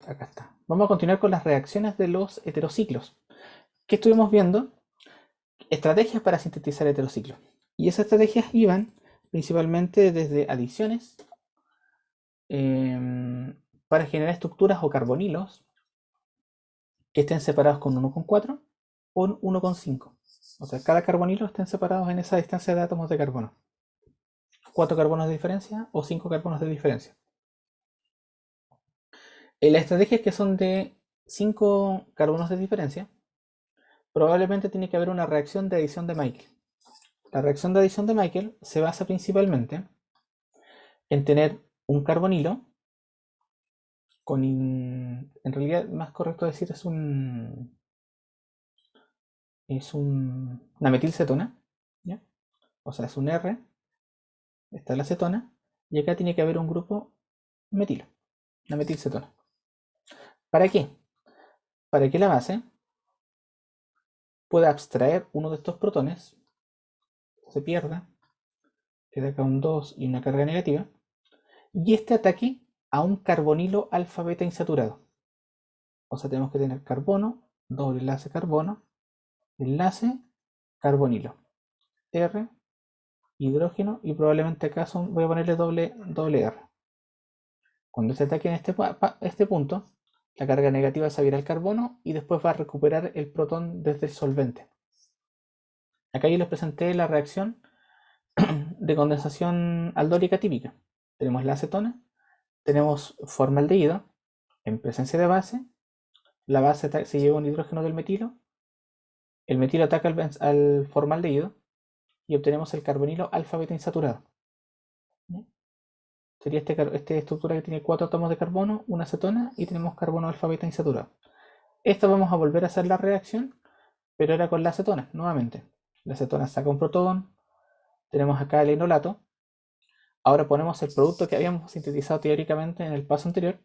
Acá está. Vamos a continuar con las reacciones de los heterociclos. ¿Qué estuvimos viendo? Estrategias para sintetizar heterociclos. Y esas estrategias iban principalmente desde adiciones para generar estructuras o carbonilos que estén separados con 1,4 o 1,5. O sea, cada carbonilo estén separados en esa distancia de átomos de carbono. 4 carbonos de diferencia o 5 carbonos de diferencia. En las estrategias que son de 5 carbonos de diferencia, probablemente tiene que haber una reacción de adición de Michael. La reacción de adición de Michael se basa principalmente en tener un carbonilo con, en realidad más correcto decir una metilcetona, ¿ya? O sea, es un R, está la cetona, y acá tiene que haber un grupo metilo, la metilcetona. ¿Para qué? Para que la base pueda abstraer uno de estos protones, se pierda, queda acá un 2 y una carga negativa, y este ataque a un carbonilo alfa beta insaturado. O sea, tenemos que tener carbono, doble enlace, carbonilo, R, hidrógeno, y probablemente acá voy a ponerle doble R. Cuando se ataque en este punto, la carga negativa se va a ir al carbono y después va a recuperar el protón desde el solvente. Acá yo les presenté la reacción de condensación aldórica típica. Tenemos la acetona, tenemos formaldehído en presencia de base, la base se lleva un hidrógeno del metilo, el metilo ataca al formaldehído y obtenemos el carbonilo alfa beta insaturado. Sería esta estructura que tiene 4 átomos de carbono, una acetona y tenemos carbono alfa beta insaturado. Esta vamos a volver a hacer la reacción, pero ahora con la acetona, nuevamente. La acetona saca un protón, tenemos acá el enolato. Ahora ponemos el producto que habíamos sintetizado teóricamente en el paso anterior.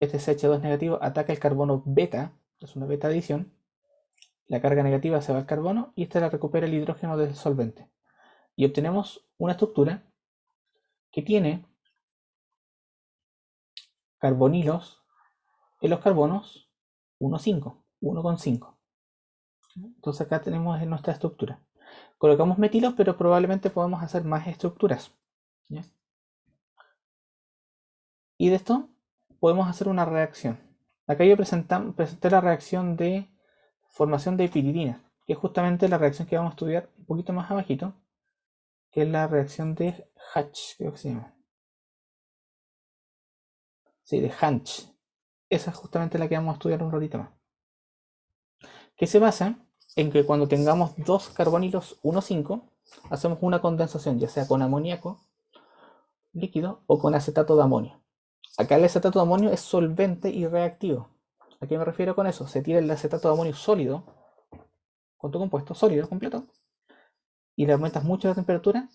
Este CH2 negativo ataca el carbono beta, es una beta adición. La carga negativa se va al carbono y esta la recupera el hidrógeno del solvente. Y obtenemos una estructura que tiene carbonilos en los carbonos 1,5. Entonces acá tenemos nuestra estructura. Colocamos metilos, pero probablemente podemos hacer más estructuras. ¿Ya? Y de esto podemos hacer una reacción. Acá yo presenté la reacción de formación de piridina, que es justamente la reacción que vamos a estudiar un poquito más abajito, que es la reacción de Hatch, creo que se llama. Sí, de Hanch. Esa es justamente la que vamos a estudiar un ratito más. Que se basa en que cuando tengamos dos carbonilos 1,5, hacemos una condensación, ya sea con amoníaco líquido o con acetato de amonio. Acá el acetato de amonio es solvente y reactivo. ¿A qué me refiero con eso? Se tira el acetato de amonio sólido, con tu compuesto sólido completo, y le aumentas mucho la temperatura,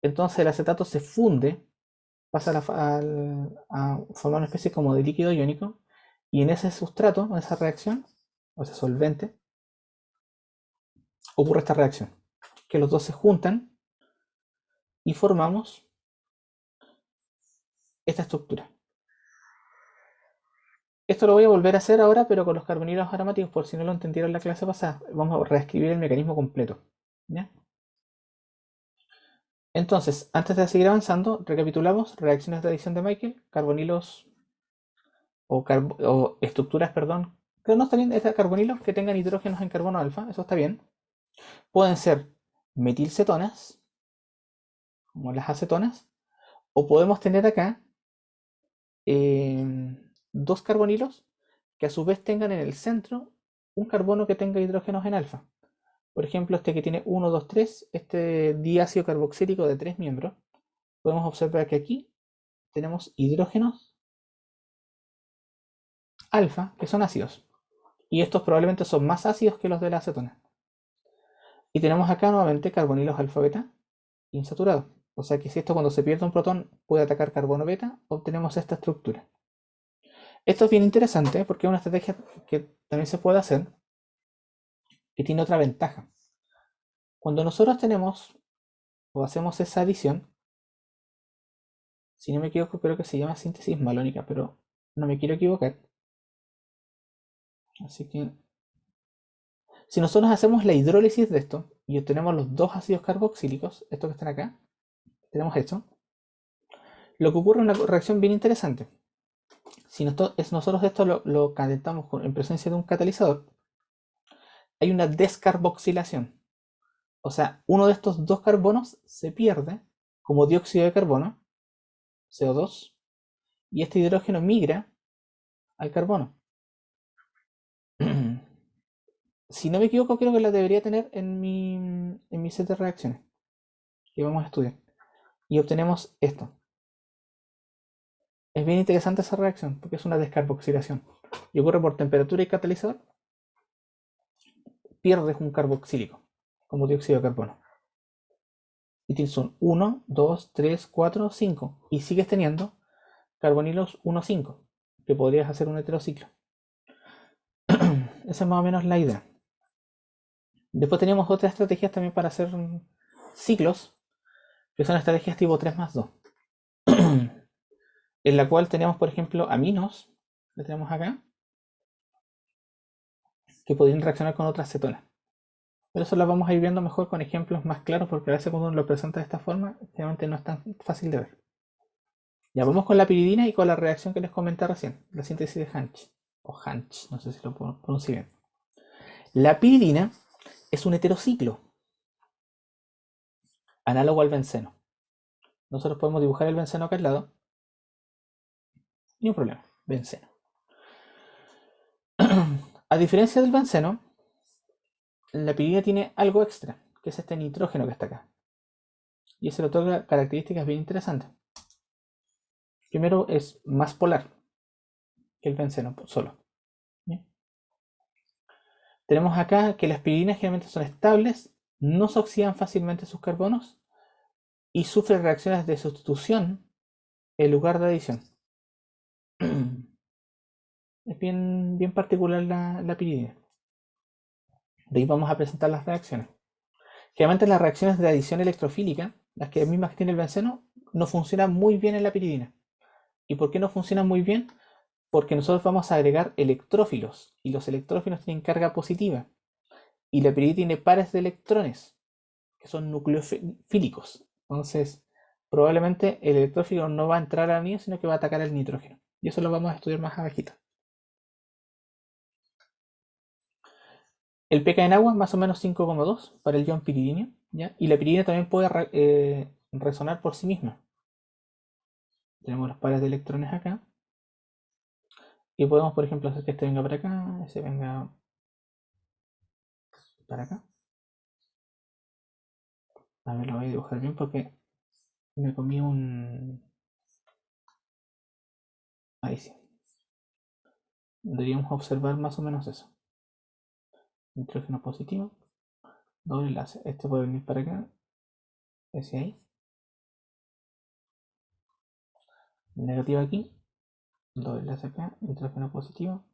entonces el acetato se funde, pasa a formar una especie como de líquido iónico, y en ese sustrato, en esa reacción, o ese solvente, ocurre esta reacción, que los dos se juntan y formamos esta estructura. Esto lo voy a volver a hacer ahora, pero con los carbonilos aromáticos, por si no lo entendieron en la clase pasada. Vamos a reescribir el mecanismo completo. ¿Ya? Entonces, antes de seguir avanzando, recapitulamos reacciones de adición de Michael, carbonilos o estructuras, perdón. Pero no está bien, carbonilos que tengan hidrógenos en carbono alfa, eso está bien. Pueden ser metilcetonas, como las acetonas, o podemos tener acá dos carbonilos que a su vez tengan en el centro un carbono que tenga hidrógenos en alfa. Por ejemplo, este que tiene 1, 2, 3, este diácido carboxílico de 3 miembros, podemos observar que aquí tenemos hidrógenos alfa, que son ácidos. Y estos probablemente son más ácidos que los de la acetona. Y tenemos acá nuevamente carbonilos alfa beta insaturados. O sea que si esto cuando se pierde un protón puede atacar carbono beta, obtenemos esta estructura. Esto es bien interesante porque es una estrategia que también se puede hacer y tiene otra ventaja. Cuando nosotros tenemos o hacemos esa adición, Si no me equivoco, creo que se llama síntesis malónica, pero no me quiero equivocar. Así que si nosotros hacemos la hidrólisis de esto y obtenemos los dos ácidos carboxílicos, estos que están acá, tenemos esto, lo que ocurre es una reacción bien interesante. Si nosotros esto lo calentamos en presencia de un catalizador, hay una descarboxilación. O sea, uno de estos dos carbonos se pierde como dióxido de carbono, CO2, y este hidrógeno migra al carbono. Si no me equivoco, creo que la debería tener en mi set de reacciones que vamos a estudiar. Y obtenemos esto. Es bien interesante esa reacción porque es una descarboxilación. Y ocurre por temperatura y catalizador. Pierdes un carboxílico como dióxido de carbono. Y son 1, 2, 3, 4, 5. Y sigues teniendo carbonilos 1, 5, que podrías hacer un heterociclo. Esa es más o menos la idea. Después tenemos otras estrategias también para hacer ciclos, que son estrategias tipo 3 más 2. En la cual tenemos, por ejemplo, aminos, que tenemos acá, que podrían reaccionar con otras cetonas. Pero eso lo vamos a ir viendo mejor con ejemplos más claros, porque a veces cuando uno lo presenta de esta forma, realmente no es tan fácil de ver. Ya vamos con la piridina y con la reacción que les comenté recién, la síntesis de Hansch, o Hansch, no sé si lo pronuncio bien. La piridina es un heterociclo, análogo al benceno. Nosotros podemos dibujar el benceno acá al lado, ni un problema, benceno. A diferencia del benceno, la piridina tiene algo extra, que es este nitrógeno que está acá. Y eso le otorga características bien interesantes. Primero, es más polar que el benceno solo. ¿Bien? Tenemos acá que las piridinas generalmente son estables, no se oxidan fácilmente sus carbonos y sufren reacciones de sustitución en lugar de adición. Es bien particular la piridina. De ahí vamos a presentar las reacciones. Generalmente las reacciones de adición electrofílica, las que mismas que tiene el benceno, no funcionan muy bien en la piridina. ¿Y por qué no funcionan muy bien? Porque nosotros vamos a agregar electrófilos y los electrófilos tienen carga positiva y la piridina tiene pares de electrones que son nucleofílicos. Entonces, probablemente el electrófilo no va a entrar al anillo, sino que va a atacar el nitrógeno. Y eso lo vamos a estudiar más abajito. El pK en agua más o menos 5,2 para el ion piridinio, ¿ya? Y la piridina también puede resonar por sí misma. Tenemos los pares de electrones acá. Y podemos, por ejemplo, hacer que este venga para acá, ese venga para acá. A ver, lo voy a dibujar bien porque me comí un... Ahí sí. Deberíamos observar más o menos eso. Nitrógeno positivo, doble enlace. Este puede venir para acá, ese ahí. Negativo aquí, doble enlace acá, nitrógeno positivo.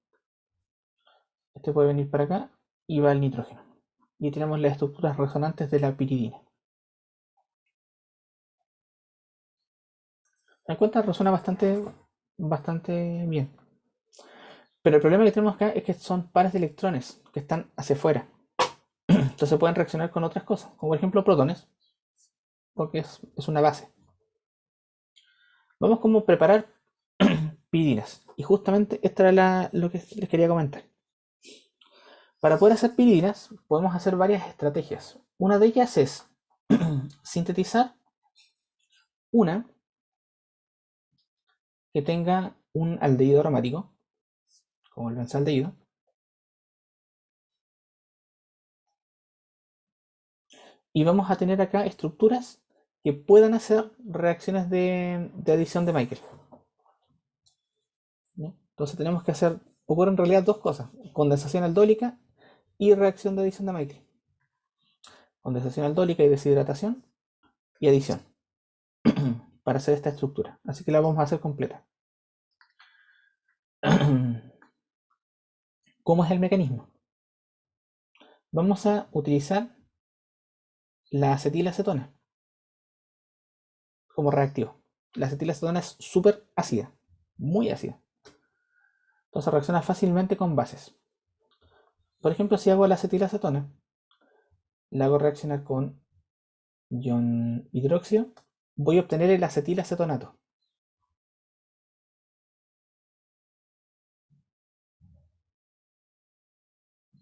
Este puede venir para acá y va el nitrógeno. Y tenemos las estructuras resonantes de la piridina. En cuenta resuena bastante bien. Pero el problema que tenemos acá es que son pares de electrones que están hacia afuera. Entonces pueden reaccionar con otras cosas, como por ejemplo protones, porque es una base. Vamos como preparar piridinas. Y justamente esto era lo que les quería comentar. Para poder hacer piridinas podemos hacer varias estrategias. Una de ellas es sintetizar una que tenga un aldehído aromático, como el benzaldehído, y vamos a tener acá estructuras que puedan hacer reacciones de adición de Michael. ¿No? Entonces tenemos que hacer, ocurren en realidad dos cosas, condensación aldólica y reacción de adición de Michael. Condensación aldólica y deshidratación y adición para hacer esta estructura. Así que la vamos a hacer completa. ¿Cómo es el mecanismo? Vamos a utilizar la acetilacetona como reactivo. La acetilacetona es súper ácida, muy ácida. Entonces reacciona fácilmente con bases. Por ejemplo, si hago la acetilacetona, la hago reaccionar con ion hidróxido, voy a obtener el acetilacetonato.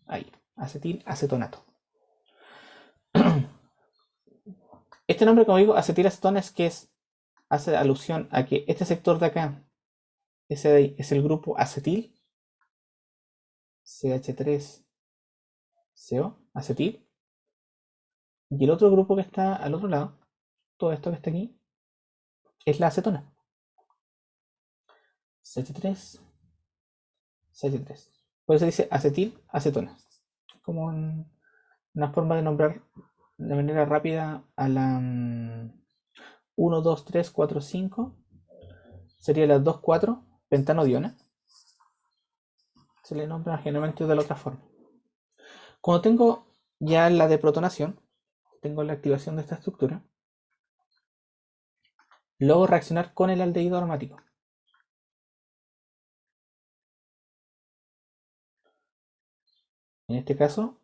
Ahí, acetilacetonato. Este nombre, como digo, acetilacetona hace alusión a que este sector de acá, ese de ahí, es el grupo acetil, CH3CO, acetil, y el otro grupo que está al otro lado, todo esto que está aquí, es la acetona. CH3, CH3. Por eso dice acetil, acetona. Como una forma de nombrar de manera rápida a la 1, 2, 3, 4, 5. Sería la 2, 4, pentanodiona. Se le nombra generalmente de la otra forma. Cuando tengo ya la deprotonación, tengo la activación de esta estructura, luego reaccionar con el aldehído aromático. En este caso,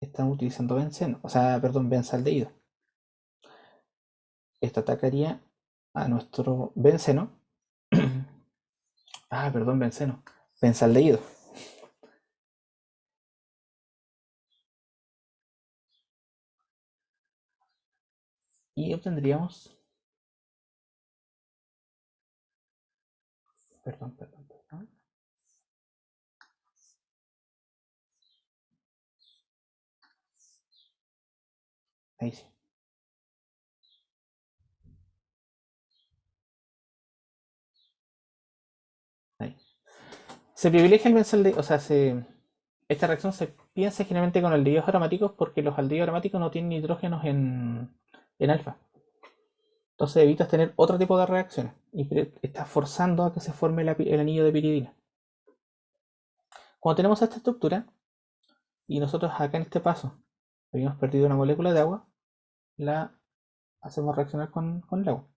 estamos utilizando benceno, benzaldehído. Esto atacaría a nuestro benceno. Benceno. Benzaldehído. Y obtendríamos. Perdón. Ahí sí. Ahí. Se privilegia el benzaldehído, esta reacción se piensa generalmente con aldehídos aromáticos porque los aldehídos aromáticos no tienen nitrógenos en alfa. Entonces evitas tener otro tipo de reacciones y estás forzando a que se forme el anillo de piridina. Cuando tenemos esta estructura y nosotros acá en este paso habíamos perdido una molécula de agua, la hacemos reaccionar con el agua.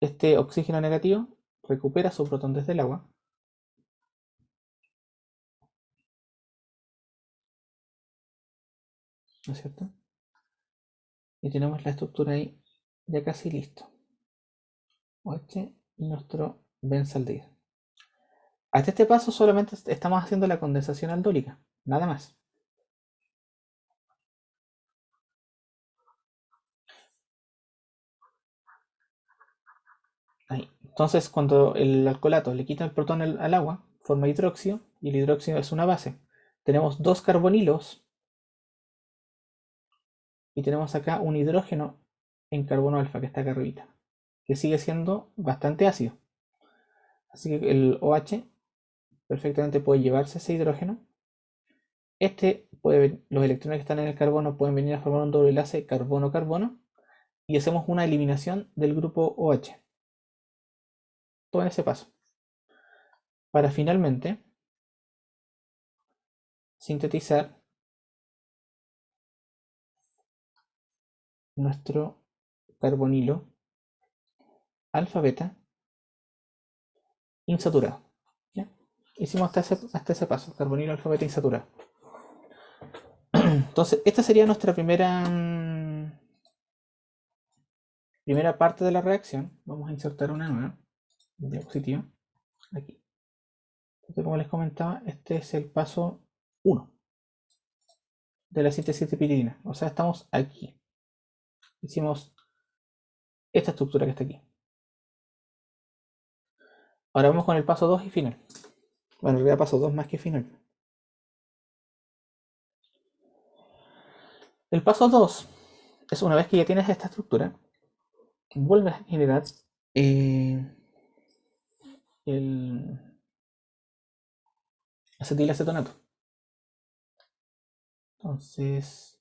Este oxígeno negativo recupera su protón desde el agua. ¿No es cierto? Y tenemos la estructura ahí ya casi listo. OH y nuestro benzaldehído. Hasta este paso solamente estamos haciendo la condensación aldólica, nada más. Ahí. Entonces, cuando el alcoholato le quita el protón al agua, forma hidróxido, y el hidróxido es una base. Tenemos dos carbonilos y tenemos acá un hidrógeno en carbono alfa que está acá arribita, que sigue siendo bastante ácido. Así que el OH perfectamente puede llevarse ese hidrógeno. Los electrones que están en el carbono pueden venir a formar un doble enlace carbono-carbono y hacemos una eliminación del grupo OH. Todo en ese paso. Para finalmente sintetizar nuestro carbonilo alfa-beta insaturado. ¿Ya? Hicimos hasta ese paso, carbonilo alfa-beta insaturado. Entonces, esta sería nuestra primera parte de la reacción. Vamos a insertar una nueva diapositiva aquí. Entonces, como les comentaba, este es el paso 1 de la síntesis de piridina. O sea, estamos aquí. Hicimos esta estructura que está aquí. Ahora vamos con el paso 2 y final. Bueno, en realidad paso 2 más que final. El paso 2 es una vez que ya tienes esta estructura, vuelves a generar el acetilacetonato. Entonces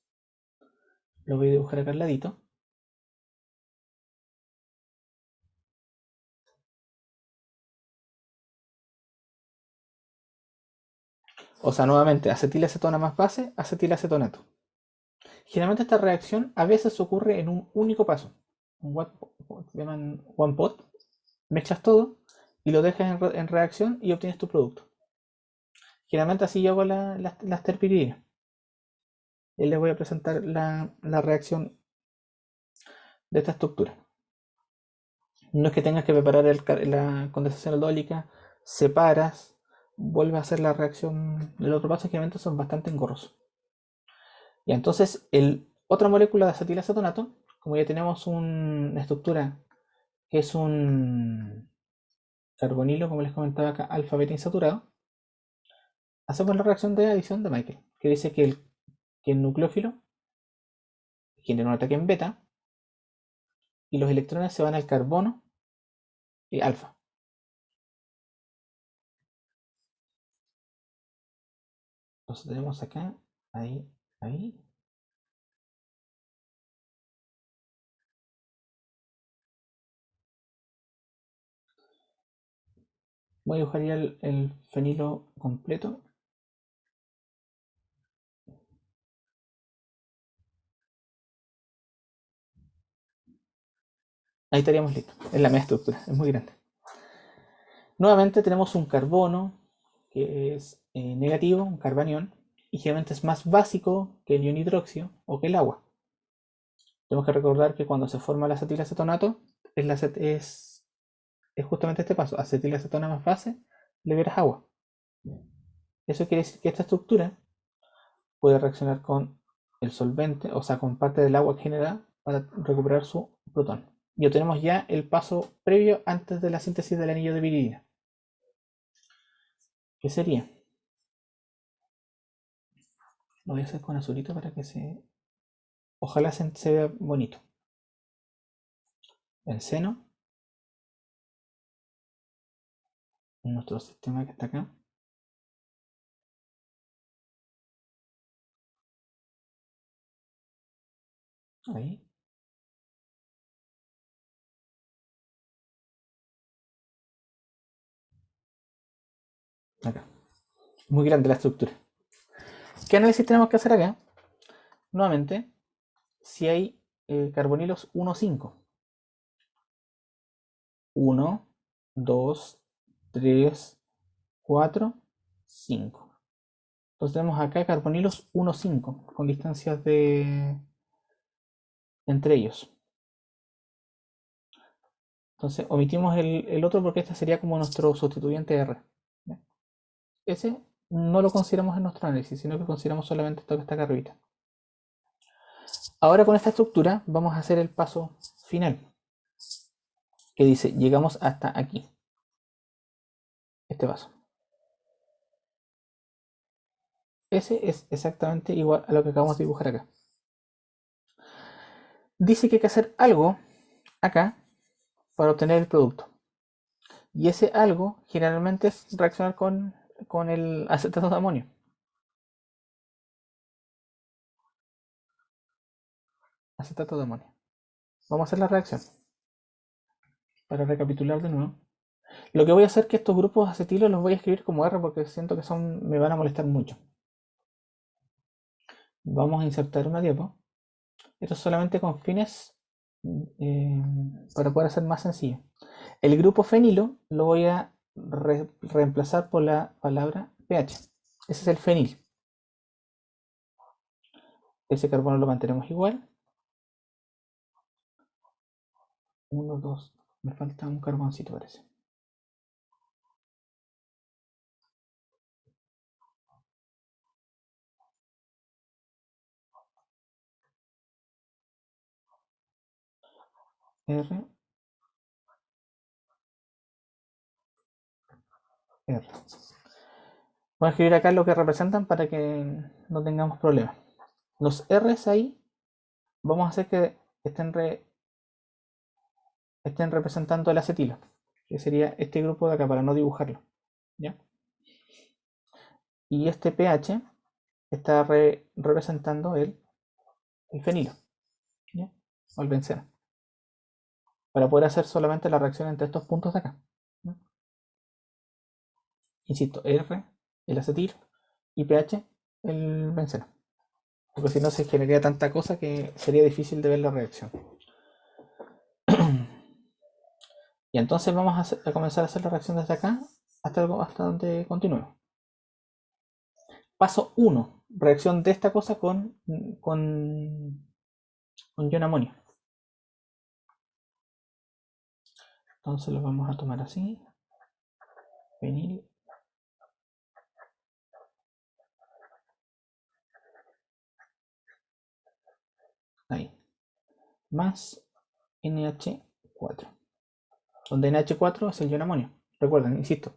lo voy a dibujar acá al ladito. O sea, nuevamente, acetilacetona más base, acetilacetonato. Generalmente esta reacción a veces ocurre en un único paso. llaman one pot, mezclas todo y lo dejas en reacción y obtienes tu producto. Generalmente así yo hago las terpiridinas. Y les voy a presentar la reacción de esta estructura. No es que tengas que preparar la condensación aldólica, separas, vuelves a hacer la reacción del otro paso, generalmente son bastante engorrosos. Y entonces, otra molécula de acetilacetonato, como ya tenemos una estructura que es un carbonilo, como les comentaba acá, alfa beta insaturado, hacemos la reacción de adición de Michael, que dice que el nucleófilo genera un ataque en beta y los electrones se van al carbono alfa. Entonces tenemos acá, ahí, ahí. Voy a dibujar ya el fenilo completo. Ahí estaríamos listos. Es la media estructura, es muy grande. Nuevamente tenemos un carbono que es negativo, un carbanión, y generalmente es más básico que el ion hidroxio o que el agua. Tenemos que recordar que cuando se forma el acetilacetonato es justamente este paso: acetilacetona más base, liberas agua. Eso quiere decir que esta estructura puede reaccionar con el solvente, o sea, con parte del agua generada para recuperar su protón. Y obtenemos ya el paso previo antes de la síntesis del anillo de piridina. ¿Qué sería? Lo voy a hacer con azulito para que ojalá se vea bonito. El seno, nuestro sistema que está acá. Ahí. Acá. Muy grande la estructura. ¿Qué análisis tenemos que hacer acá? Nuevamente, si hay carbonilos 1,5. 1, 2, 3, 4, 5. Entonces tenemos acá carbonilos 1,5 con distancias entre ellos. Entonces omitimos el otro porque este sería como nuestro sustituyente R. Ese no lo consideramos en nuestro análisis, sino que consideramos solamente esto que está acá arriba. Ahora con esta estructura vamos a hacer el paso final, que dice llegamos hasta aquí. Este paso. Ese es exactamente igual a lo que acabamos de dibujar acá. Dice que hay que hacer algo acá para obtener el producto. Y ese algo generalmente es reaccionar con el acetato de amonio. Acetato de amonio. Vamos a hacer la reacción. Para recapitular de nuevo. Lo que voy a hacer es que estos grupos acetilos los voy a escribir como R porque siento que me van a molestar mucho. Vamos a insertar una diapo. Esto es solamente con fines para poder hacer más sencillo. El grupo fenilo lo voy a reemplazar por la palabra pH. Ese es el fenil. Ese carbono lo mantenemos igual. 1, 2. Me falta un carboncito, parece. R, R. Voy a escribir acá lo que representan para que no tengamos problemas. Los R's ahí vamos a hacer que estén representando el acetilo, que sería este grupo de acá para no dibujarlo. ¿Ya? Y este pH está representando el fenilo, ¿ya? O el benceno, para poder hacer solamente la reacción entre estos puntos de acá. ¿Ya? Insisto, R, el acetilo, y pH, el benceno. Porque si no se generaría tanta cosa que sería difícil de ver la reacción. Y entonces vamos a comenzar a hacer la reacción desde acá hasta donde continúe. Paso 1, reacción de esta cosa con ion amonio. Entonces lo vamos a tomar así. Fenil. Ahí. Más NH4. Donde NH4 es el ion amonio. Recuerden, insisto,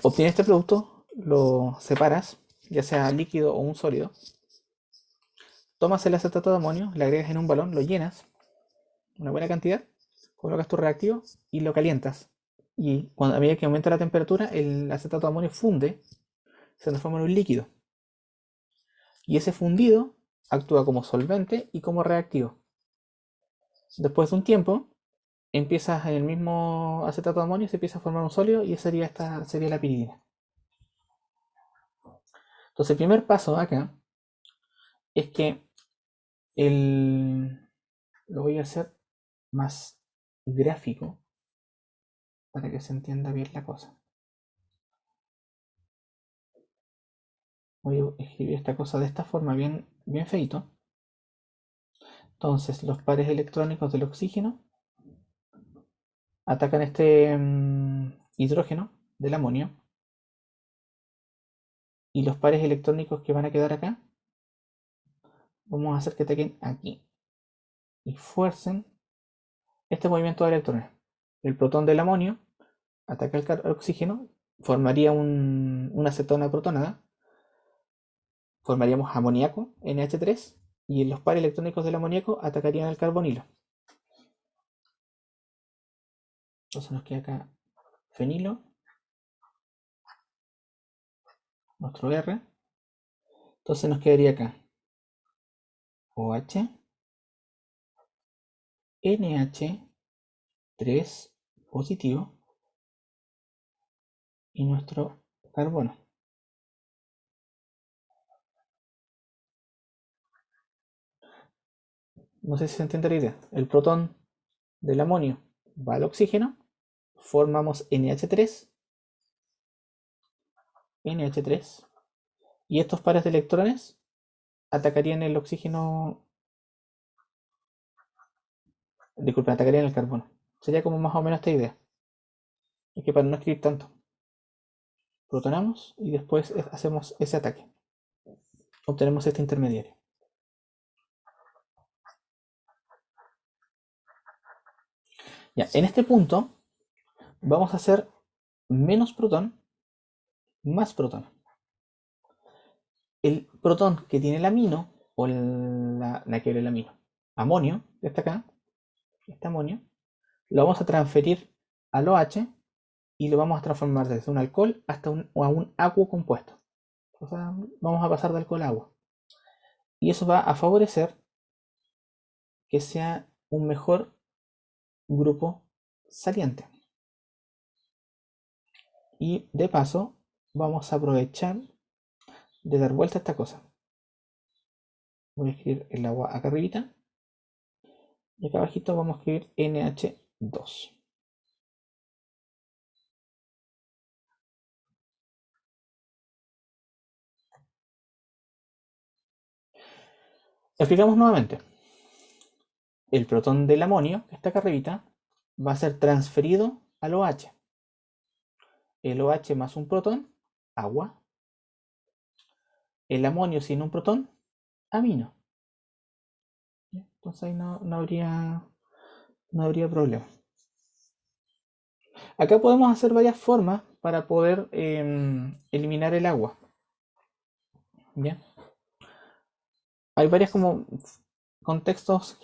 obtienes este producto, lo separas, ya sea líquido o un sólido. Tomas el acetato de amonio, le agregas en un balón, lo llenas, una buena cantidad, colocas tu reactivo y lo calientas. Y a medida que aumenta la temperatura, el acetato de amonio funde, se transforma en un líquido. Y ese fundido actúa como solvente y como reactivo. Después de un tiempo, empiezas en el mismo acetato de amonio, se empieza a formar un sólido y esa sería la piridina. Entonces el primer paso acá es que lo voy a hacer más gráfico para que se entienda bien la cosa. Voy a escribir esta cosa de esta forma bien, bien feito. Entonces los pares electrónicos del oxígeno atacan este hidrógeno del amonio y los pares electrónicos que van a quedar acá vamos a hacer que ataquen aquí y fuercen este movimiento de electrones. El protón del amonio ataca el oxígeno, formaría una acetona protonada, formaríamos amoníaco, NH3, y los pares electrónicos del amoníaco atacarían el carbonilo. Entonces nos queda acá fenilo, nuestro R. Entonces nos quedaría acá OH, NH3 positivo y nuestro carbono. No sé si se entiende la idea. El protón del amonio va al oxígeno, formamos NH3, y estos pares de electrones atacarían el oxígeno, disculpen, atacarían el carbono. Sería como más o menos esta idea. Es que para no escribir tanto, protonamos y después hacemos ese ataque. Obtenemos este intermediario. Ya, en este punto vamos a hacer menos protón, más protón. El protón que tiene el amino, o que el amino, amonio, que está acá, este amonio, lo vamos a transferir al OH y lo vamos a transformar desde un alcohol hasta a un agua compuesto. O sea, vamos a pasar de alcohol a agua. Y eso va a favorecer que sea un mejor grupo saliente. Y de paso, vamos a aprovechar de dar vuelta a esta cosa. Voy a escribir el agua acá arribita. Y acá abajito vamos a escribir NH2. Explicamos nuevamente. El protón del amonio, que está acá arribita, va a ser transferido al OH. El OH más un protón, agua. El amonio sin un protón, amino. Entonces ahí no habría problema. Acá podemos hacer varias formas para poder eliminar el agua. ¿Bien? Hay varios como contextos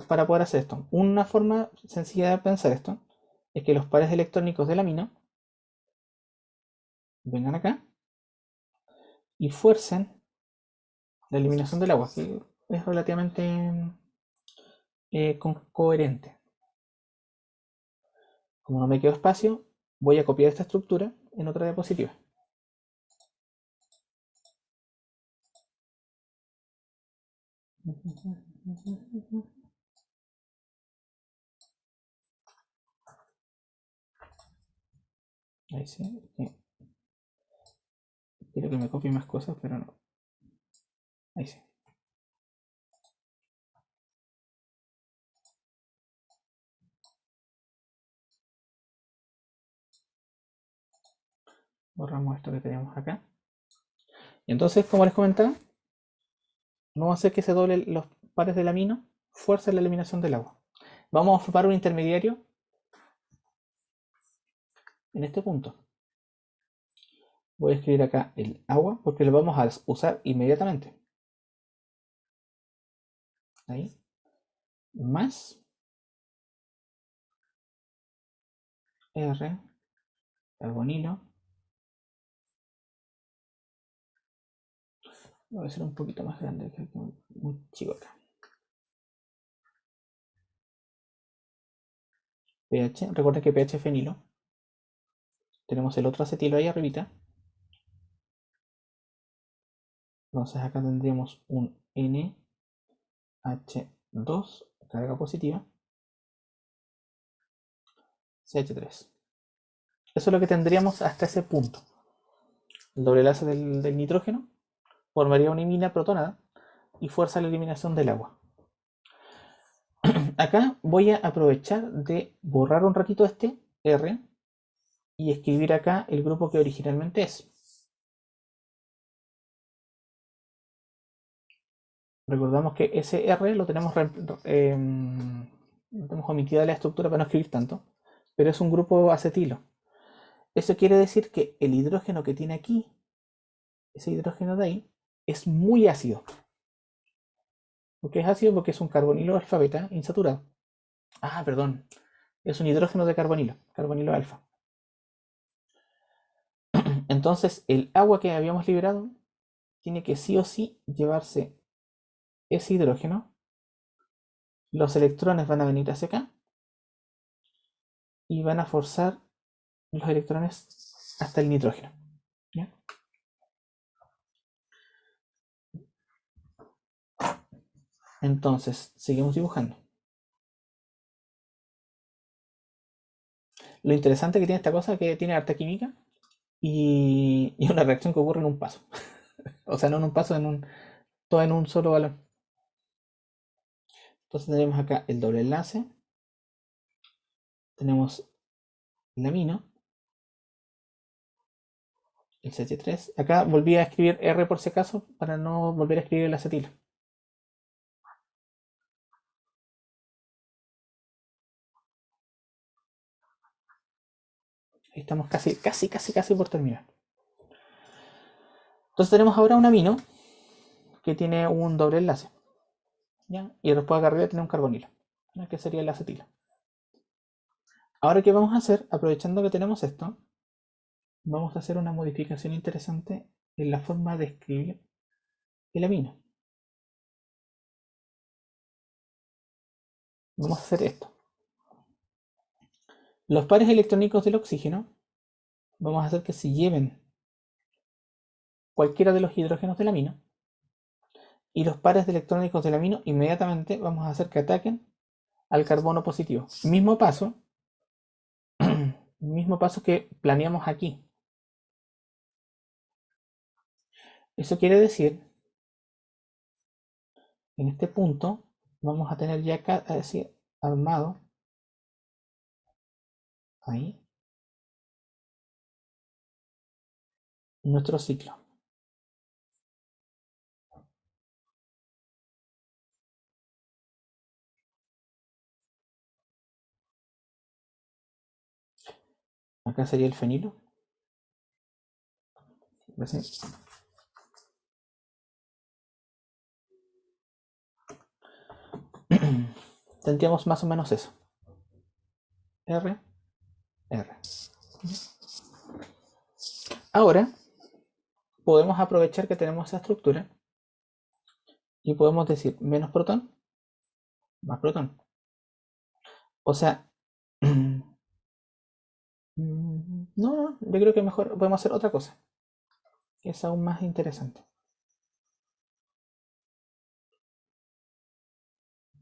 para poder hacer esto. Una forma sencilla de pensar esto es que los pares electrónicos del amino vengan acá y fuercen la eliminación del agua, que es relativamente coherente. Como no me quedó espacio, voy a copiar esta estructura en otra diapositiva. Ahí sí. Quiero que me copie más cosas, pero no. Ahí sí. Borramos esto que tenemos acá. Y entonces, como les comentaba, vamos a hacer que se doblen los pares del amino, fuerza la eliminación del agua. Vamos a formar un intermediario en este punto. Voy a escribir acá el agua porque lo vamos a usar inmediatamente. Ahí. Más R, carbonilo. Voy a hacer un poquito más grande, que muy chico acá. pH, recuerden que pH es fenilo. Tenemos el otro acetilo ahí arribita. Entonces acá tendríamos un NH2, carga positiva, CH3. Eso es lo que tendríamos hasta ese punto. El doble enlace del nitrógeno formaría una imina protonada y fuerza la eliminación del agua. Acá voy a aprovechar de borrar un ratito este R y escribir acá el grupo que originalmente es. Recordamos que ese R lo tenemos omitido de la estructura para no escribir tanto, pero es un grupo acetilo. Eso quiere decir que el hidrógeno que tiene aquí, ese hidrógeno de ahí, es muy ácido. ¿Por qué es ácido? Porque es un carbonilo alfa beta insaturado. Ah, perdón. Es un hidrógeno de carbonilo alfa. Entonces, el agua que habíamos liberado tiene que sí o sí llevarse ese hidrógeno. Los electrones van a venir hacia acá y van a forzar los electrones hasta el nitrógeno. ¿Ya? Entonces, seguimos dibujando. Lo interesante que tiene esta cosa es que tiene harta química y una reacción que ocurre en un paso. O sea, no en un paso, todo en un solo valor. Entonces tenemos acá el doble enlace. Tenemos el amino, el CH3. Acá volví a escribir R por si acaso, para no volver a escribir el acetilo. Ahí estamos casi por terminar. Entonces tenemos ahora un amino que tiene un doble enlace. ¿Ya? Y después acá arriba tiene un carbonilo, ¿ya? Que sería el acetilo. Ahora, ¿qué vamos a hacer? Aprovechando que tenemos esto, vamos a hacer una modificación interesante en la forma de escribir el amino. Vamos a hacer esto. Los pares electrónicos del oxígeno, vamos a hacer que se lleven cualquiera de los hidrógenos del amino, y los pares de electrónicos del amino inmediatamente vamos a hacer que ataquen al carbono positivo. Mismo paso que planeamos aquí. Eso quiere decir, en este punto, vamos a tener ya acá, así, armado, ahí, nuestro ciclo. Acá sería el fenilo. ¿Así? Tendríamos más o menos eso. R, R. Ahora, podemos aprovechar que tenemos esa estructura y podemos decir menos protón, más protón. O sea, no, yo creo que mejor podemos hacer otra cosa, que es aún más interesante.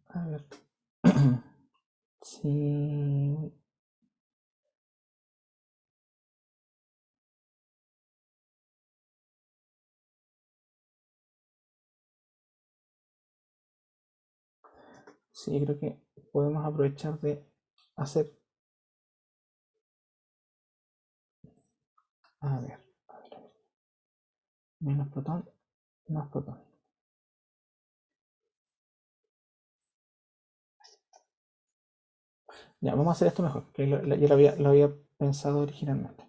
A ver. Si Sí, creo que podemos aprovechar de hacer. A ver, a ver, a ver. Menos protón, más protón. Ya, vamos a hacer esto mejor, que yo lo había pensado originalmente.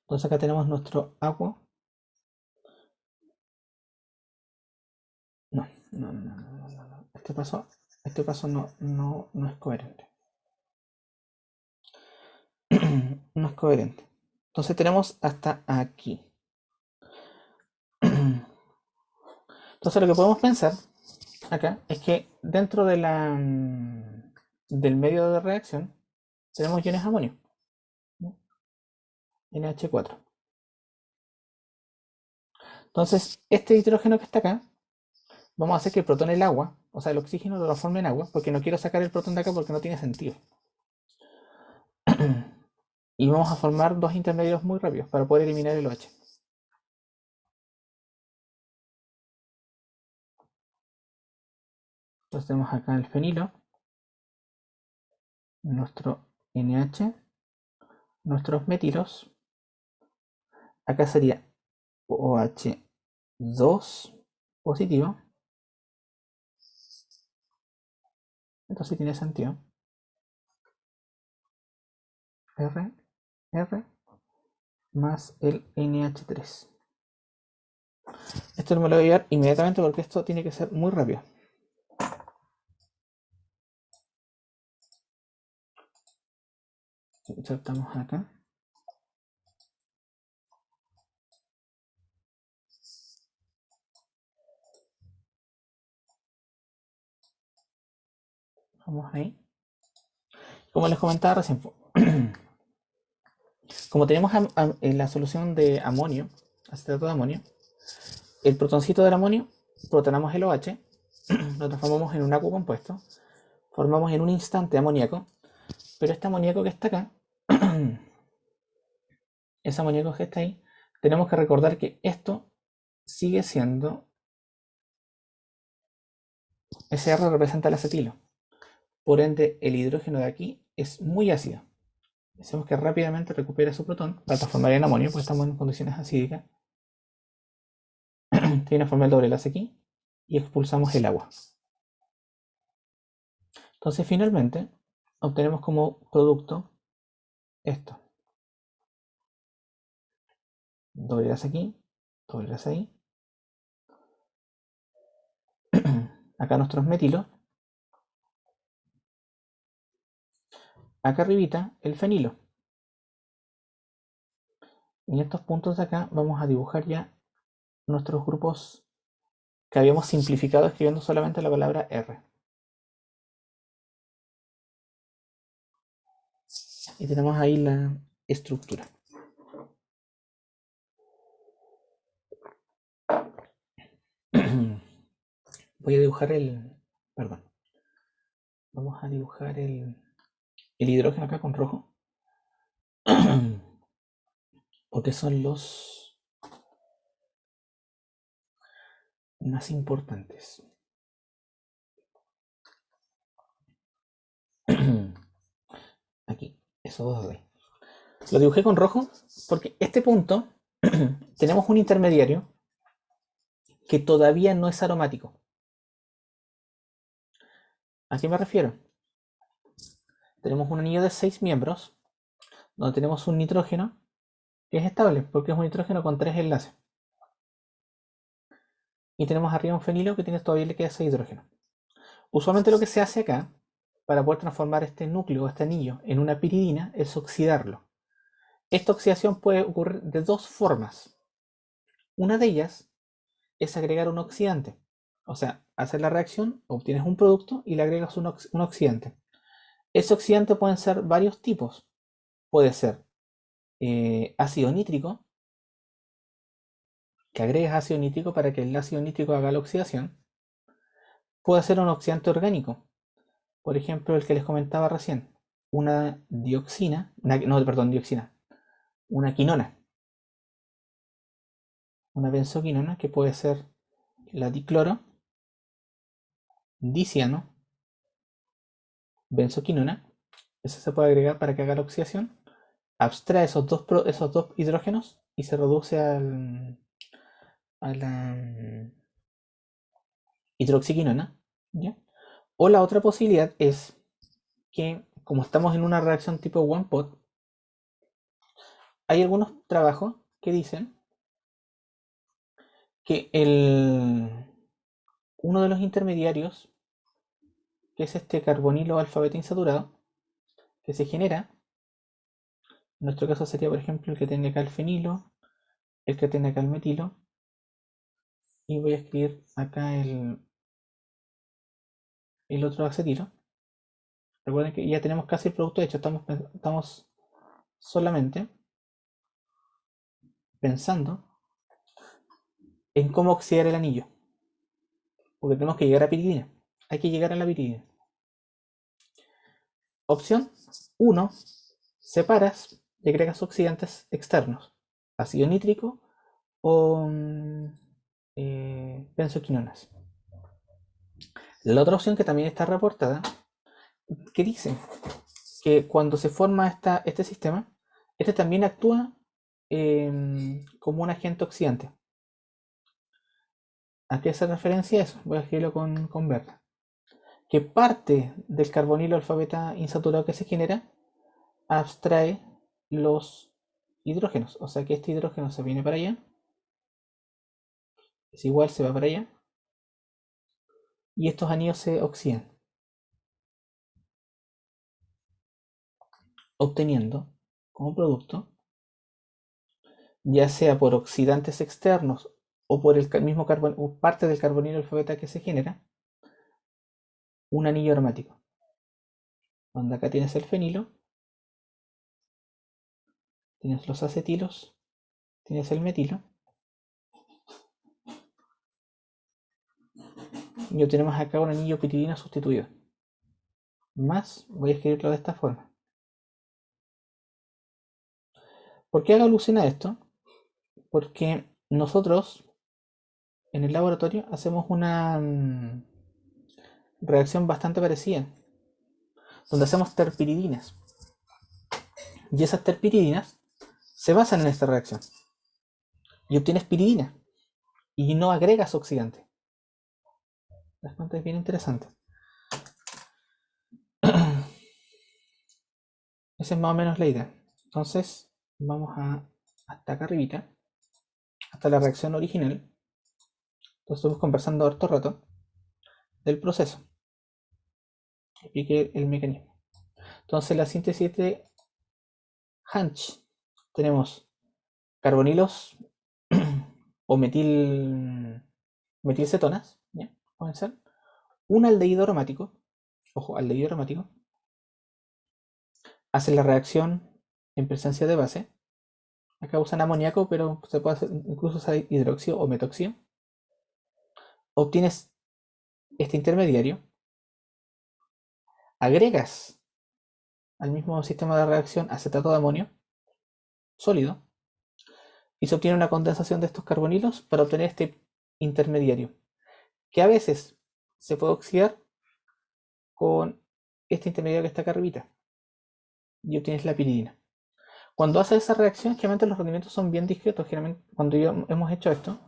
Entonces acá tenemos nuestro agua. No, no, no, no, no, no. Este paso no es coherente. No es coherente. Entonces tenemos hasta aquí. Entonces lo que podemos pensar acá es que dentro de del medio de reacción tenemos iones amonio, ¿no? NH4. Entonces este hidrógeno que está acá, vamos a hacer que el protón el agua, o sea el oxígeno lo transforme en agua, porque no quiero sacar el protón de acá porque no tiene sentido. Y vamos a formar dos intermedios muy rápidos para poder eliminar el OH. Entonces tenemos acá el fenilo, nuestro NH, nuestros metilos. Acá sería OH2 positivo. Entonces tiene sentido. R, R más el NH3. Esto me lo voy a llevar inmediatamente porque esto tiene que ser muy rápido. Insertamos acá. Vamos ahí. Como les comentaba recién, como tenemos en la solución de amonio, acetato de amonio, el protoncito del amonio, protonamos el OH, lo transformamos en un agua compuesto, formamos en un instante amoníaco, pero este amoníaco que está acá, ese amoníaco que está ahí, tenemos que recordar que esto sigue siendo, ese R representa el acetilo, por ende el hidrógeno de aquí es muy ácido. Hacemos que rápidamente recupere su protón para transformar en amonio, porque estamos en condiciones acídicas. Tiene una forma el doble enlace aquí y expulsamos el agua. Entonces finalmente obtenemos como producto esto. Doble enlace aquí, doble enlace ahí. Acá nuestros metilos. Acá arribita el fenilo. Y en estos puntos de acá vamos a dibujar ya nuestros grupos que habíamos simplificado escribiendo solamente la palabra R. Y tenemos ahí la estructura. Voy a dibujar perdón. Vamos a dibujar el hidrógeno acá con rojo. Porque son los más importantes. Aquí, esos dos de ahí. Lo dibujé con rojo porque este punto tenemos un intermediario que todavía no es aromático. ¿A qué me refiero? Tenemos un anillo de 6 miembros donde tenemos un nitrógeno que es estable porque es un nitrógeno con 3 enlaces. Y tenemos arriba un fenilo que tiene todavía le queda ese hidrógeno. Usualmente lo que se hace acá para poder transformar este núcleo, este anillo, en una piridina es oxidarlo. Esta oxidación puede ocurrir de dos formas. Una de ellas es agregar un oxidante. O sea, hacer la reacción, obtienes un producto y le agregas un oxidante. Ese oxidante pueden ser varios tipos. Puede ser ácido nítrico, que agregas ácido nítrico para que el ácido nítrico haga la oxidación. Puede ser un oxidante orgánico. Por ejemplo, el que les comentaba recién. Una dioxina, no, perdón, dioxina. Una quinona. Una benzoquinona que puede ser la dicloro diciano, benzoquinona. Eso se puede agregar para que haga la oxidación. Abstrae esos dos hidrógenos y se reduce a la hidroxiquinona. ¿Ya? O la otra posibilidad es que, como estamos en una reacción tipo one pot, hay algunos trabajos que dicen que uno de los intermediarios, que es este carbonilo alfa-beta insaturado, que se genera, en nuestro caso sería por ejemplo el que tiene acá el fenilo, el que tiene acá el metilo, y voy a escribir acá el otro acetilo. Recuerden que ya tenemos casi el producto hecho, estamos solamente pensando en cómo oxidar el anillo, porque tenemos que llegar a piridina. Hay que llegar a la piridina. Opción 1, separas y agregas oxidantes externos, ácido nítrico o benzoquinonas. La otra opción que también está reportada, que dice que cuando se forma este sistema, este también actúa como un agente oxidante. ¿A qué hace referencia eso? Voy a escribirlo con verde. Que parte del carbonilo alfa-beta insaturado que se genera abstrae los hidrógenos. O sea que este hidrógeno se viene para allá, es igual, se va para allá, y estos anillos se oxidan, obteniendo como producto, ya sea por oxidantes externos o por el mismo o parte del carbonilo alfa-beta que se genera, un anillo aromático. Donde acá tienes el fenilo, tienes los acetilos, tienes el metilo, y obtenemos acá un anillo piridina sustituido. Más, voy a escribirlo de esta forma. ¿Por qué hago alusión a esto? Porque nosotros en el laboratorio hacemos una reacción bastante parecida, donde hacemos terpiridinas. Y esas terpiridinas se basan en esta reacción. Y obtienes piridina. Y no agregas oxidante. ¿Te cuenta? Es bien interesante. Esa es más o menos la idea. Entonces, vamos hasta acá arribita, hasta la reacción original. Entonces, estamos conversando harto rato del proceso. Expliqué el mecanismo. Entonces, la síntesis de Hansch. Tenemos carbonilos o metilcetonas, ¿ya? Pueden ser. Un aldehído aromático, ojo, aldehído aromático, hace la reacción en presencia de base. Acá usan amoníaco, pero se puede hacer, incluso usar hidroxio o metoxio. Obtienes este intermediario, agregas al mismo sistema de reacción acetato de amonio sólido y se obtiene una condensación de estos carbonilos para obtener este intermediario, que a veces se puede oxidar con este intermediario que está acá arribita y obtienes la piridina. Cuando haces esa reacción, generalmente los rendimientos son bien discretos. Generalmente, cuando hemos hecho esto,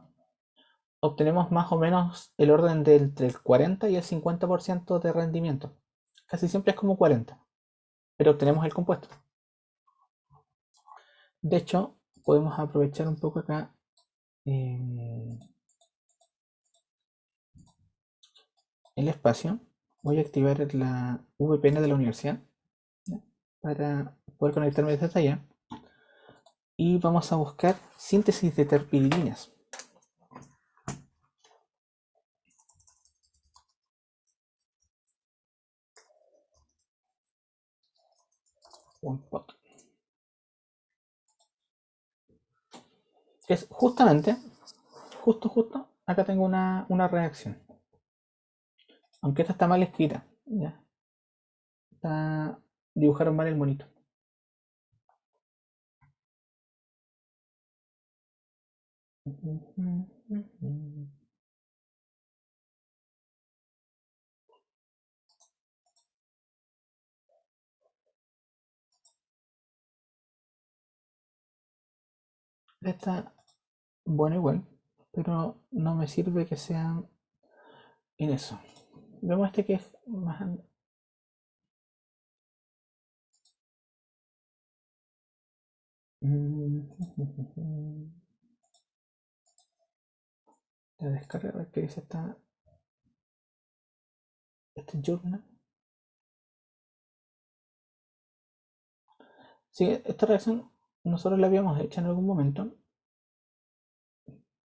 obtenemos más o menos el orden de entre el 40 y el 50% de rendimiento. Casi siempre es como 40, pero obtenemos el compuesto. De hecho, podemos aprovechar un poco acá el espacio. Voy a activar la VPN de la universidad, ¿ya? Para poder conectarme desde allá. Y vamos a buscar síntesis de terpiridinas. Es justamente, justo, acá tengo una reacción. Aunque esta está mal escrita. ¿Ya? Dibujaron mal el monito. Está bueno igual, pero no me sirve que sea en eso. Vemos este que es más... La descarga, a ver qué dice este journal. Sí, esta reacción nosotros la habíamos hecho en algún momento,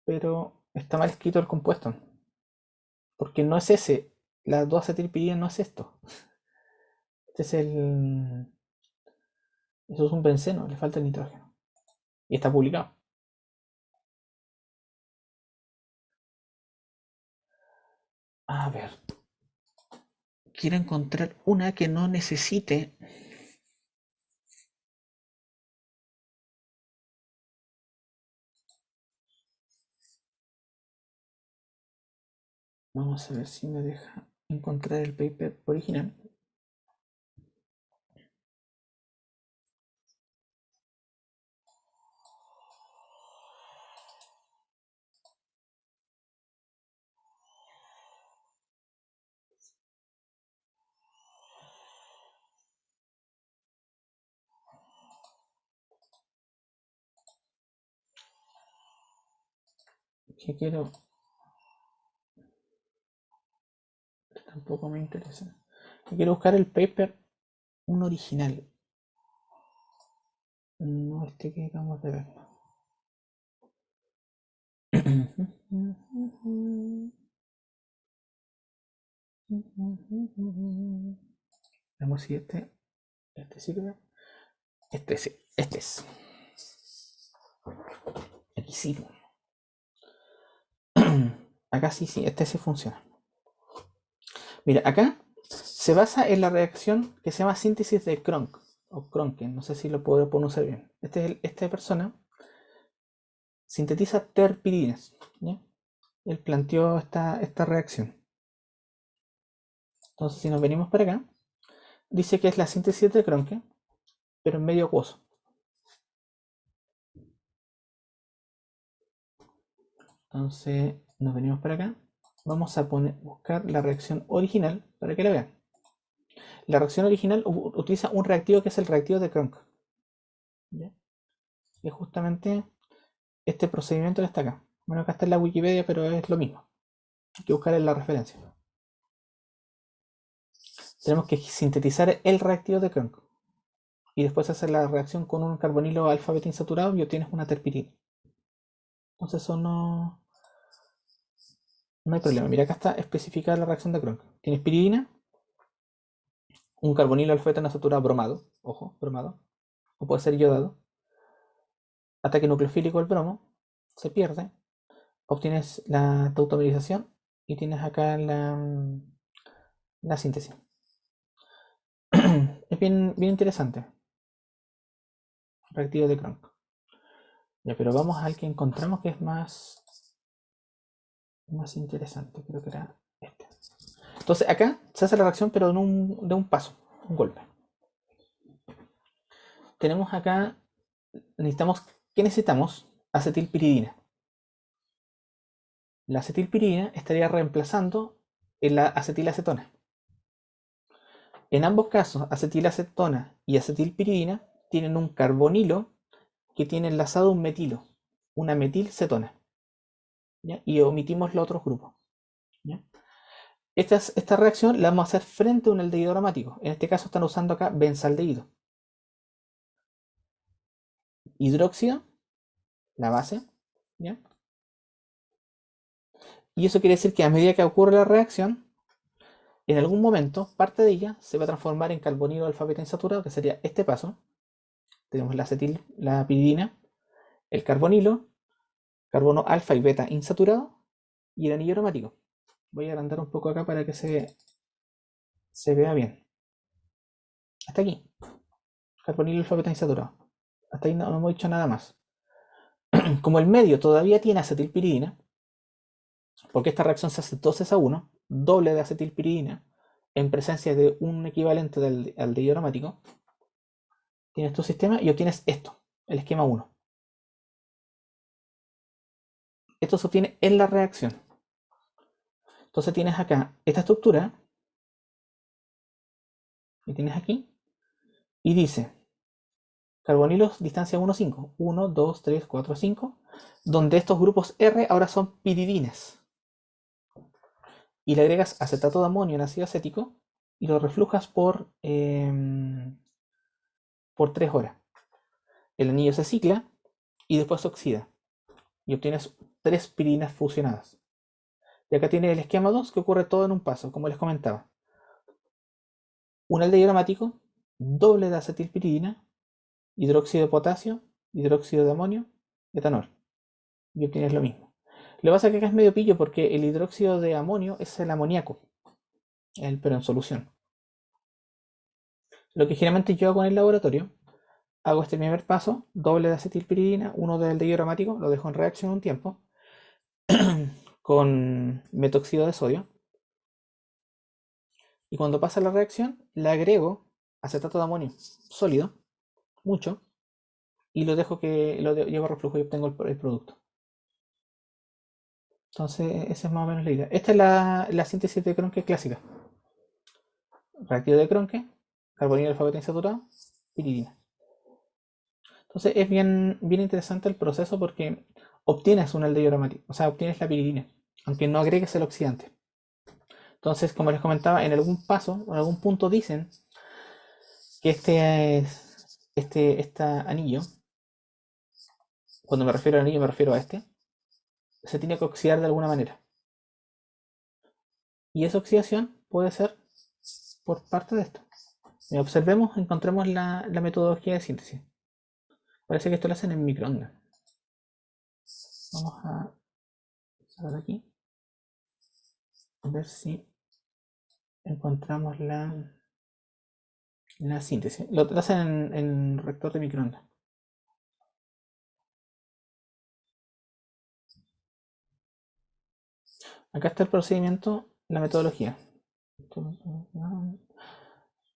pero está mal escrito el compuesto, porque no es ese. La 2-acetilpirina no es esto. Este es el... Eso es un benceno, le falta el nitrógeno. Y está publicado. A ver. Quiero encontrar una que no necesite... Vamos a ver si me deja encontrar el paper original. Que quiero... Tampoco me interesa. Que quiero buscar el paper, un original. No este que acabamos de ver. Vemos si este sirve. Este sí, este es. Aquí sí. Acá sí, este sí funciona. Mira, acá se basa en la reacción que se llama síntesis de Cronk o Cronken, no sé si lo puedo pronunciar bien. Esta persona sintetiza terpirinas, ¿ya? Él planteó esta reacción. Entonces, si nos venimos para acá, dice que es la síntesis de Cronke, pero en medio acuoso. Entonces, nos venimos para acá. Vamos a buscar la reacción original para que la vean. La reacción original utiliza un reactivo que es el reactivo de Cronk. ¿Ya? Y es justamente este procedimiento que está acá. Bueno, acá está en la Wikipedia, pero es lo mismo. Hay que buscar en la referencia. Tenemos que sintetizar el reactivo de Cronk. Y después hacer la reacción con un carbonilo alfa beta insaturado y obtienes una terpirina. Entonces eso no hay problema. Mira, acá está especificada la reacción de Cronk. Tienes piridina, un carbonilo alfa beta insaturado bromado. Ojo, bromado. O puede ser yodado. Ataque nucleofílico al bromo. Se pierde. Obtienes la tautomerización y tienes acá la síntesis. Es bien interesante. Reactivo de Cronk. Ya, pero vamos al que encontramos que es más interesante. Creo que era este. Entonces acá se hace la reacción, pero de un paso, un golpe. Tenemos acá, ¿qué necesitamos? Acetilpiridina. La acetilpiridina estaría reemplazando en la acetilacetona. En ambos casos, acetilacetona y acetilpiridina tienen un carbonilo que tiene enlazado un metilo, una metilcetona. ¿Ya? Y omitimos los otros grupos. ¿Ya? Esta reacción la vamos a hacer frente a un aldehído aromático. En este caso están usando acá benzaldehído. Hidróxido, la base. ¿Ya? Y eso quiere decir que a medida que ocurre la reacción, en algún momento, parte de ella se va a transformar en carbonilo alfa beta insaturado, que sería este paso. Tenemos la piridina, el carbonilo, carbono alfa y beta insaturado y el anillo aromático. Voy a agrandar un poco acá para que se vea bien. Hasta aquí. Carbonilo alfa beta insaturado. Hasta ahí no hemos dicho nada más. Como el medio todavía tiene acetilpiridina, porque esta reacción se hace 2-1, doble de acetilpiridina, en presencia de un equivalente del aldehído aromático, tienes tu sistema y obtienes esto, el esquema 1. Esto se obtiene en la reacción. Entonces tienes acá esta estructura, que tienes aquí, y dice carbonilos distancia 1, 5. 1, 2, 3, 4, 5. Donde estos grupos R ahora son piridines. Y le agregas acetato de amonio en ácido acético y lo reflujas por 3 horas. El anillo se cicla y después se oxida. Y obtienes 3 piridinas fusionadas. Y acá tienes el esquema 2 que ocurre todo en un paso, como les comentaba. Un aldehído aromático, doble de acetilpiridina, hidróxido de potasio, hidróxido de amonio, etanol. Y obtienes lo mismo. Lo que pasa es que acá es medio pillo porque el hidróxido de amonio es el amoníaco, pero en solución. Lo que generalmente yo hago en el laboratorio, hago este primer paso, doble de acetilpiridina, uno de aldehído aromático, lo dejo en reacción un tiempo, con metóxido de sodio. Y cuando pasa la reacción, le agrego acetato de amonio sólido, mucho, y lo dejo que llevo a reflujo y obtengo el producto. Entonces, esa es más o menos la idea. Esta es la síntesis de Cronque clásica. Reactivo de Cronque, carbonilo alfabeto insaturado, piridina. Entonces, es bien interesante el proceso porque obtienes un aldehído aromático, o sea, obtienes la piridina, aunque no agregues el oxidante. Entonces, como les comentaba, en algún paso, en algún punto dicen que este anillo, cuando me refiero al anillo me refiero a este, se tiene que oxidar de alguna manera. Y esa oxidación puede ser por parte de esto. Observemos, encontremos la metodología de síntesis. Parece que esto lo hacen en microondas. Vamos a sacar aquí. A ver si encontramos la síntesis. Lo hacen en reactor de microondas. Acá está el procedimiento, la metodología.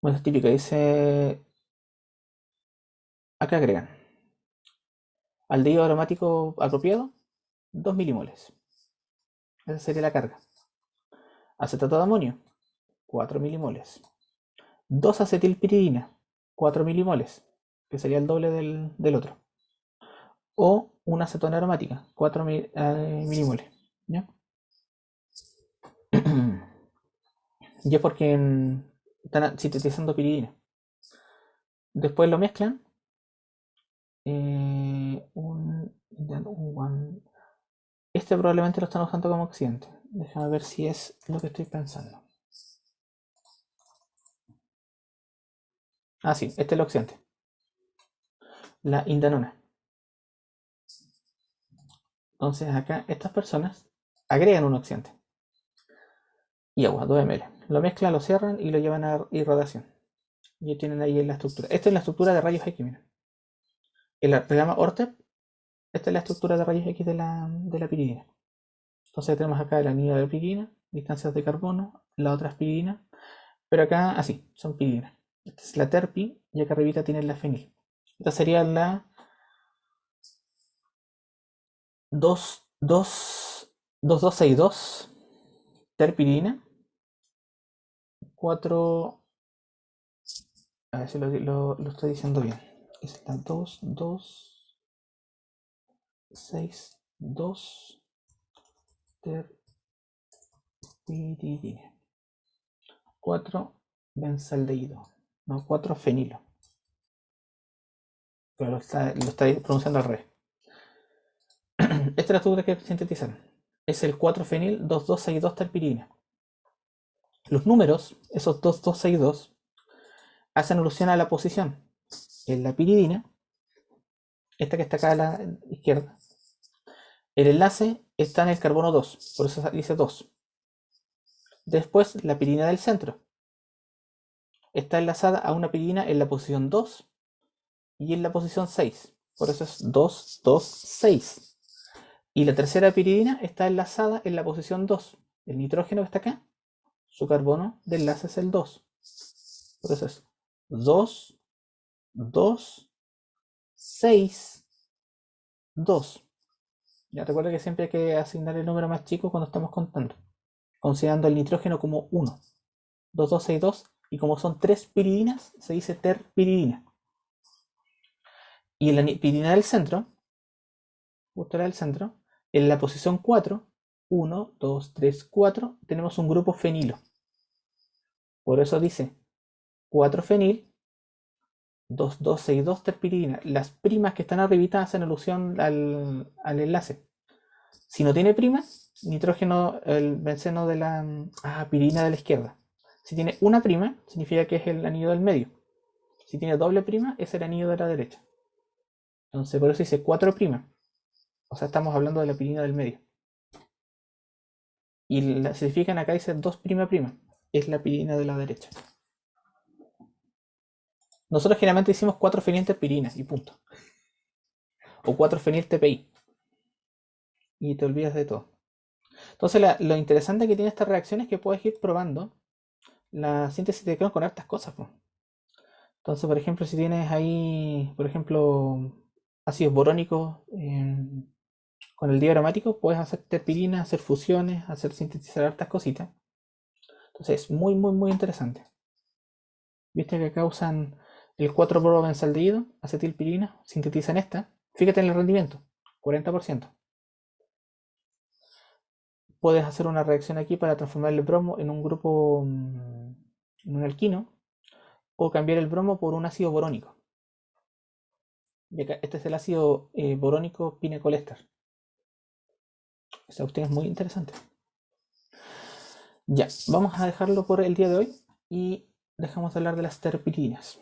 Bueno, es típica, dice. Acá agregan aldehído aromático apropiado, 2 milimoles. Esa sería la carga. Acetato de amonio, 4 milimoles. 2 acetilpiridina, 4 milimoles, que sería el doble del otro. O una acetona aromática, 4 milimoles. ¿Ya? Y es porque están sintetizando piridina. Después lo mezclan. Este probablemente lo están usando como oxidante. Déjame ver si es lo que estoy pensando. Ah, sí, este es el oxidante. La indanona. Entonces acá estas personas agregan un oxidante. Y agua, 2 ml. Lo mezclan, lo cierran y lo llevan a irradiación. Y tienen ahí en la estructura. Esta es la estructura de rayos X, miren. El programa ORTEP, esta es la estructura de rayos X de la piridina. Entonces tenemos acá el anillo de la piridina, distancias de carbono, la otra es piridina, pero acá así, son piridinas. Esta es la terpi y acá arribita tienen la fenil. Esta sería la 2262 terpiridina, 4, a ver si lo estoy diciendo bien. Es la 2262 terpiridina. 4 benzaldehído, no 4 fenilo. Pero lo está pronunciando al revés. Esta es la estructura que sintetizaron. Es el 4-fenil 2262 terpiridina. Los números, esos 2262, hacen alusión a la posición. En la piridina, esta que está acá a la izquierda, el enlace está en el carbono 2, por eso dice 2. Después, la piridina del centro está enlazada a una piridina en la posición 2 y en la posición 6. Por eso es 2, 2, 6. Y la tercera piridina está enlazada en la posición 2. El nitrógeno que está acá, su carbono de enlace es el 2. Por eso es 2, 2, 6, 2. Ya recuerda que siempre hay que asignar el número más chico cuando estamos contando, considerando el nitrógeno como 1, 2, 2, 6, 2, y como son 3 piridinas, se dice terpiridina. Y en la piridina del centro, justo la del centro, en la posición 4, 1, 2, 3, 4, tenemos un grupo fenilo. Por eso dice 4-fenil, 2, 2, 6, 2 terpiridina. Las primas que están arribita hacen alusión al enlace. Si no tiene prima, nitrógeno, el benceno de la piridina de la izquierda. Si tiene una prima, significa que es el anillo del medio. Si tiene doble prima, es el anillo de la derecha. Entonces, por eso dice 4 prima. O sea, estamos hablando de la piridina del medio. Y la significan acá dice 2 prima prima. Es la piridina de la derecha. Nosotros generalmente decimos 4 fenilterpirina y punto. O 4 fenilTPI. Y te olvidas de todo. Entonces, lo interesante que tiene esta reacción es que puedes ir probando la síntesis de Crohn con hartas cosas. Pues. Entonces, por ejemplo, si tienes ahí, por ejemplo, ácidos borónicos con el diaromático, puedes hacer terpirina, hacer fusiones, hacer sintetizar hartas cositas. Entonces, es muy, muy, muy interesante. Viste que causan el 4-bromobenzaldehído, acetilpirina, sintetizan esta. Fíjate en el rendimiento, 40%. Puedes hacer una reacción aquí para transformar el bromo en un grupo, en un alquino, o cambiar el bromo por un ácido borónico. Y acá, este es el ácido borónico pinecoléster. Esa cuestión es muy interesante. Ya, vamos a dejarlo por el día de hoy y dejamos de hablar de las terpirinas.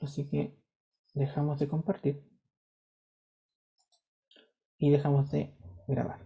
Así que dejamos de compartir y dejamos de grabar.